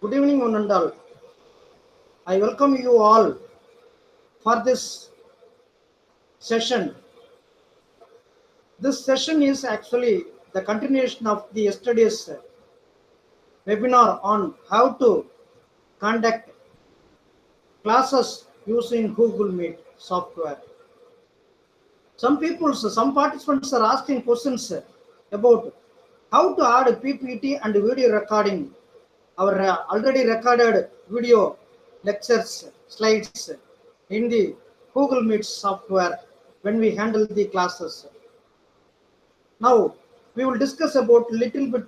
Good evening, one and all. I welcome you all for this session. This session is actually the continuation of the yesterday's webinar on how to conduct classes using Google Meet software. Some participants are asking questions about how to add PPT and video recording. Our already recorded video lectures slides in the Google Meet software when we handle the classes. Now we will discuss about little bit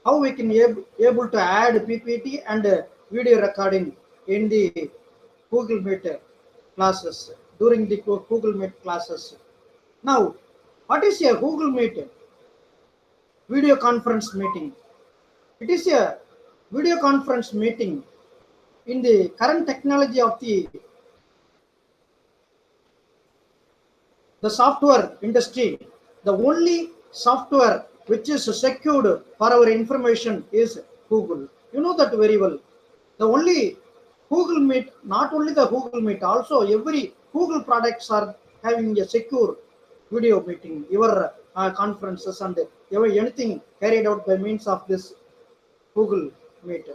how we can able to add PPT and video recording in the Google Meet classes during the Google Meet classes. Now, what is a Google Meet video conference meeting? It is a video conference meeting in the current technology of the software industry. The only software which is secured for our information is Google. You know that very well. The only Google Meet, not only the Google Meet, also every Google products are having a secure video meeting, your conferences and anything carried out by means of this Google Meet.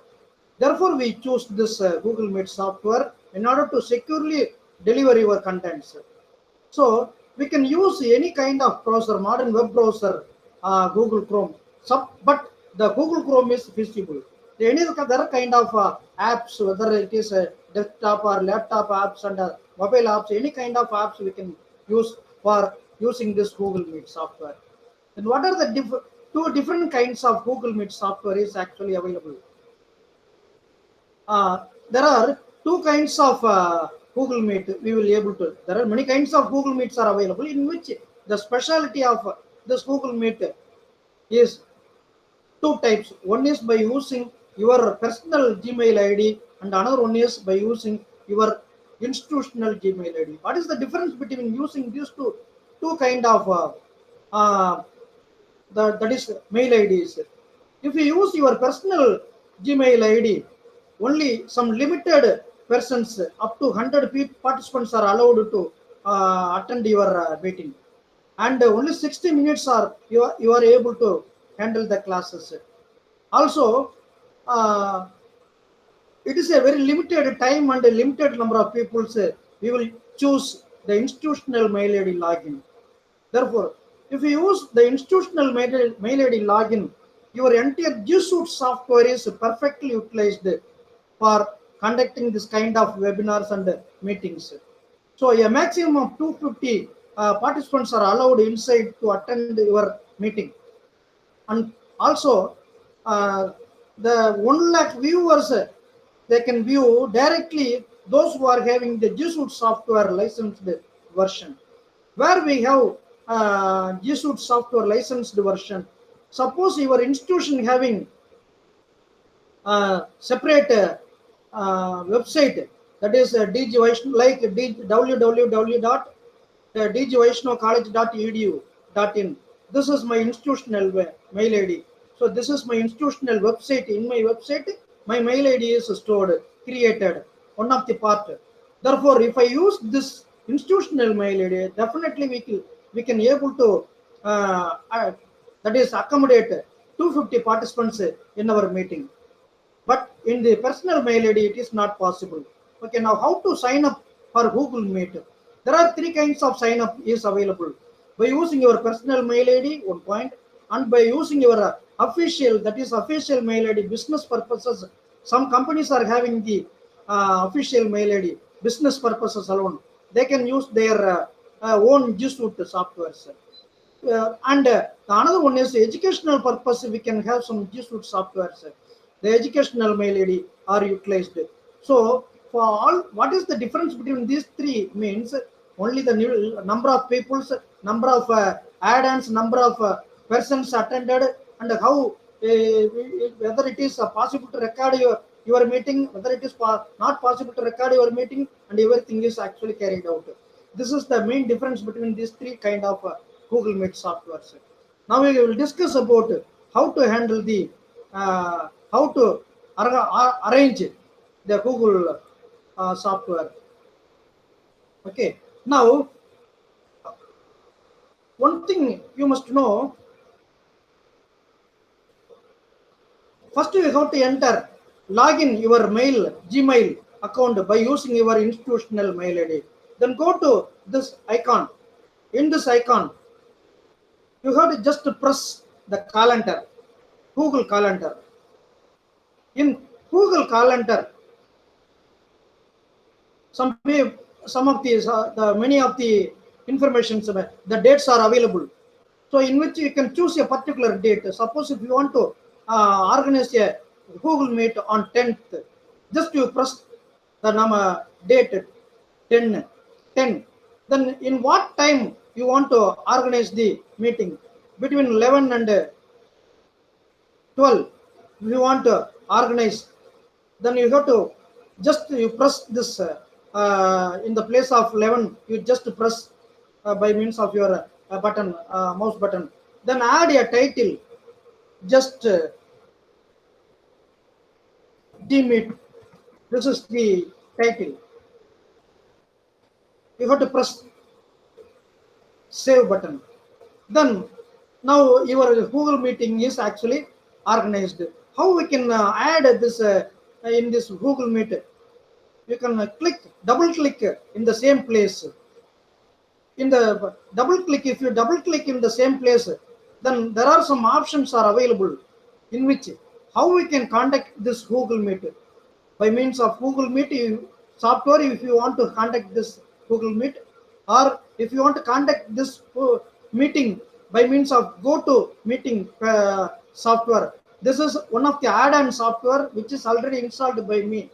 Therefore, we choose this Google Meet software in order to securely deliver your contents. So we can use any kind of browser, modern web browser, Google Chrome. But the Google Chrome is visible. Any other kind of apps, whether it is a desktop or laptop apps and mobile apps, any kind of apps we can use for using this Google Meet software. And what are the two different kinds of Google Meet software is actually available? There are two kinds of Google Meet we will able to. There are many kinds of Google Meets are available in which the specialty of this Google Meet is two types. One is by using your personal Gmail ID and another one is by using your institutional Gmail ID. What is the difference between using these two kind of that is mail IDs? If you use your personal Gmail ID, only some limited persons, up to 100 participants are allowed to attend your meeting, and only 60 minutes are you are able to handle the classes. Also, it is a very limited time and a limited number of people. We will choose the institutional mail ID login. Therefore, if you use the institutional mail ID login, your entire G Suite software is perfectly utilized for conducting this kind of webinars and meetings. So a maximum of 250 participants are allowed inside to attend your meeting. And also the 1 lakh viewers, they can view directly those who are having the G Suite software licensed version. Where we have G Suite software licensed version, suppose your institution having separate website, that is DG Vaishnav, like www.dgvaishnavcollege.edu.in. This is my institutional mail ID. So this is my institutional website. In my website, my mail ID is stored, created, one of the part. Therefore, if I use this institutional mail ID, definitely we can able to that is accommodate 250 participants in our meeting. But in the personal mail ID, it is not possible. Okay, now how to sign up for Google Meet? There are three kinds of sign up is available. By using your personal mail ID, 1 point, and by using your official, that is official mail ID, business purposes. Some companies are having the official mail ID, business purposes alone. They can use their own G Suite softwares. And another one is educational purpose. We can have some G Suite softwares. The educational mail ID are utilized. So for all, what is the difference between these three means only the number of people, number of add-ons, number of persons attended, and how whether it is possible to record your meeting, whether it is not possible to record your meeting, and everything is actually carried out. This is the main difference between these three kind of Google Meet softwares. Now we will discuss about how to handle the how to arrange the Google software. Okay. Now, one thing you must know. First, you have to enter, log in your Gmail account by using your institutional mail ID. Then go to this icon. In this icon, you have to just press the calendar, Google Calendar. In Google Calendar, some of the many of the informations, the dates are available. So in which you can choose a particular date. Suppose if you want to organize a Google Meet on 10th, just you press the date 10. Then in what time you want to organize the meeting? Between 11 and 12. If you want to organize, then you have to you press this in the place of 11. You just press by means of your button, mouse button. Then add a title. Just Meet. This is the title. You have to press save button. Then now your Google meeting is actually organized. How we can add this in this Google Meet? You can double click in the same place. In the double click, if you double click in the same place, then there are some options are available in which how we can contact this Google Meet. By means of Google Meet software, if you want to contact this Google Meet, or if you want to contact this meeting by means of GoToMeeting software. This is one of the add-on software which is already installed by me.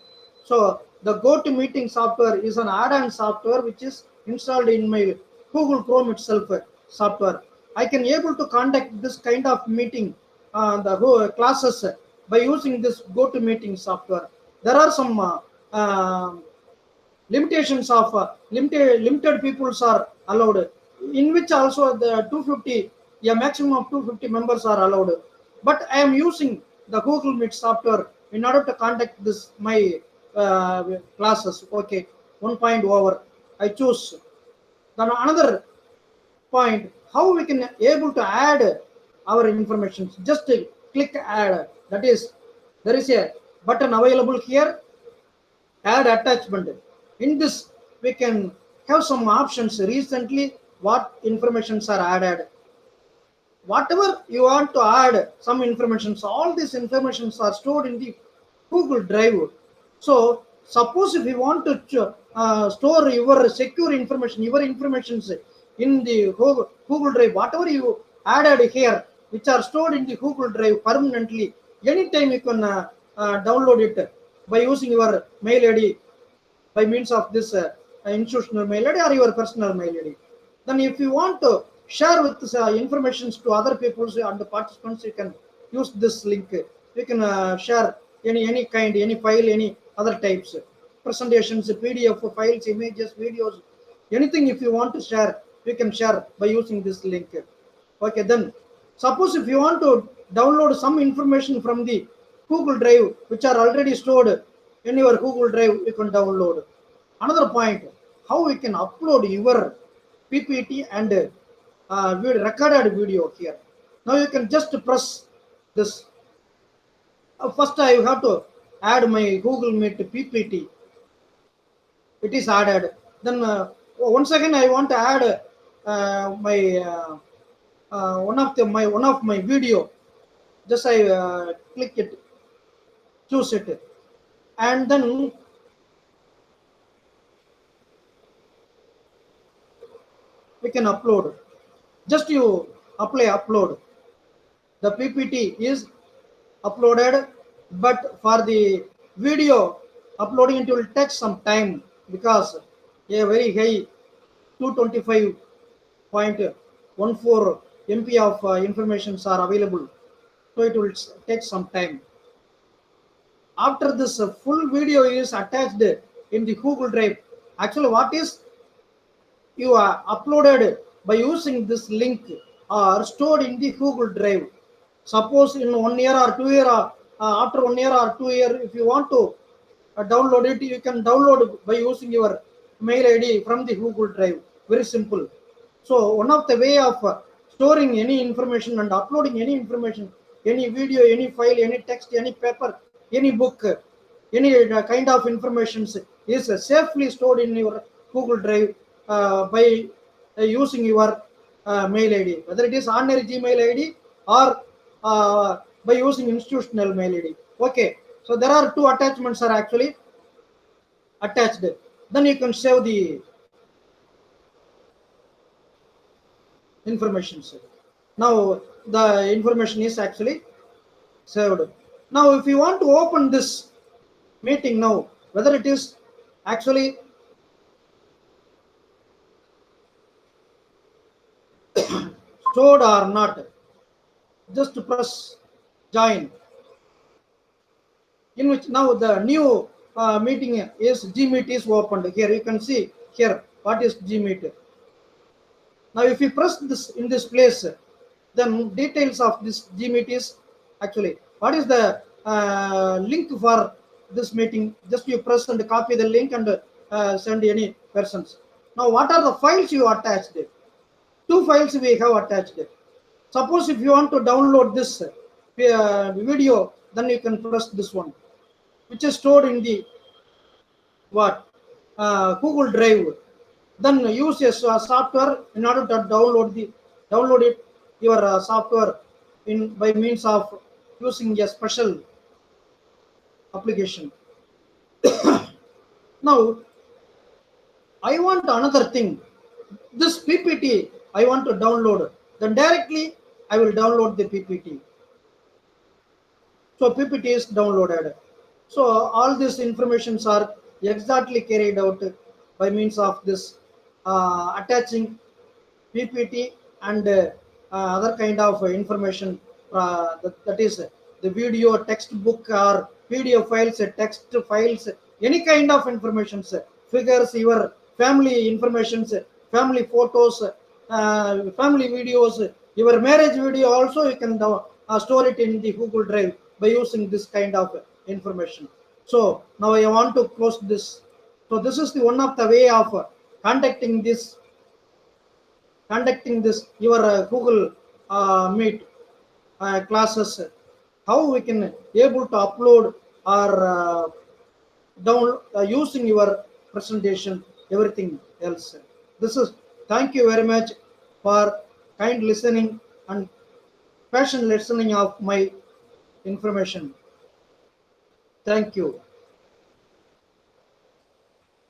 So the GoToMeeting software is an add-on software which is installed in my Google Chrome itself software. I can able to conduct this kind of meeting, the classes by using this GoToMeeting software. There are some limitations of limited peoples are allowed, in which also the 250, a maximum of 250 members are allowed. But I am using the Google Meet software in order to conduct this my classes. Okay, 1 point over. I choose. Then another point, how we can able to add our information. Just click add. That is, there is a button available here. Add attachment. In this, we can have some options. Recently, what informations are added. Whatever you want to add, some information. All these informations are stored in the Google Drive. So, suppose if you want to store your secure information, your informations in the Google Drive, whatever you added here, which are stored in the Google Drive permanently, anytime you can download it by using your mail ID, by means of this institutional mail ID or your personal mail ID. Then if you want to share with information to other people and the participants, you can use this link. You can share any kind, any file, any other types, presentations, PDF files, images, videos, anything. If you want to share, you can share by using this link. Okay, then suppose if you want to download some information from the Google Drive which are already stored in your Google Drive, you can download. Another point, how we can upload your PPT and recorded video here. Now you can just press this. First I have to add my Google Meet PPT. It is added. Then once again I want to add my one of my video. Just I click it, choose it, and then we can upload. Just you upload. The PPT is uploaded, but for the video uploading it will take some time because a very high 225.14 MB of informations are available, so it will take some time. After this full video is attached in the Google Drive, actually what is you are uploaded by using this link are stored in the Google Drive. Suppose in 1 year or 2 year after 1 year or 2 year, if you want to download it, you can download by using your mail ID from the Google Drive. Very simple. So one of the way of storing any information and uploading any information, any video, any file, any text, any paper, any book, any kind of information is safely stored in your Google Drive by using your mail ID, whether it is ordinary Gmail ID or by using institutional mail ID. Okay, so there are two attachments are actually attached. Then you can save the information. Now the information is actually saved. Now if you want to open this meeting now, whether it is actually stored or not, just press join, in which now the new meeting is Gmeet is opened. Here you can see here what is Gmeet. Now if you press this in this place, then details of this Gmeet is actually what is the link for this meeting. Just you press and copy the link and send any persons. Now what are the files you attached? Two files we have attached. Suppose if you want to download this video, then you can press this one, which is stored in the what Google Drive. Then use a software in order to download it your software in by means of using a special application. Now I want another thing. This PPT I want to download. Then directly I will download the PPT. So PPT is downloaded. So all these informations are exactly carried out by means of this attaching PPT and other kind of information, that is the video, textbook or video files, text files, any kind of information, figures, your family information, family photos, family videos, your marriage video also you can store it in the Google Drive by using this kind of information. So now I want to close this. So this is the one of the way of conducting this your Google Meet classes, how we can able to upload or down using your presentation, everything else. This is, thank you very much for kind listening and passion listening of my information. Thank you.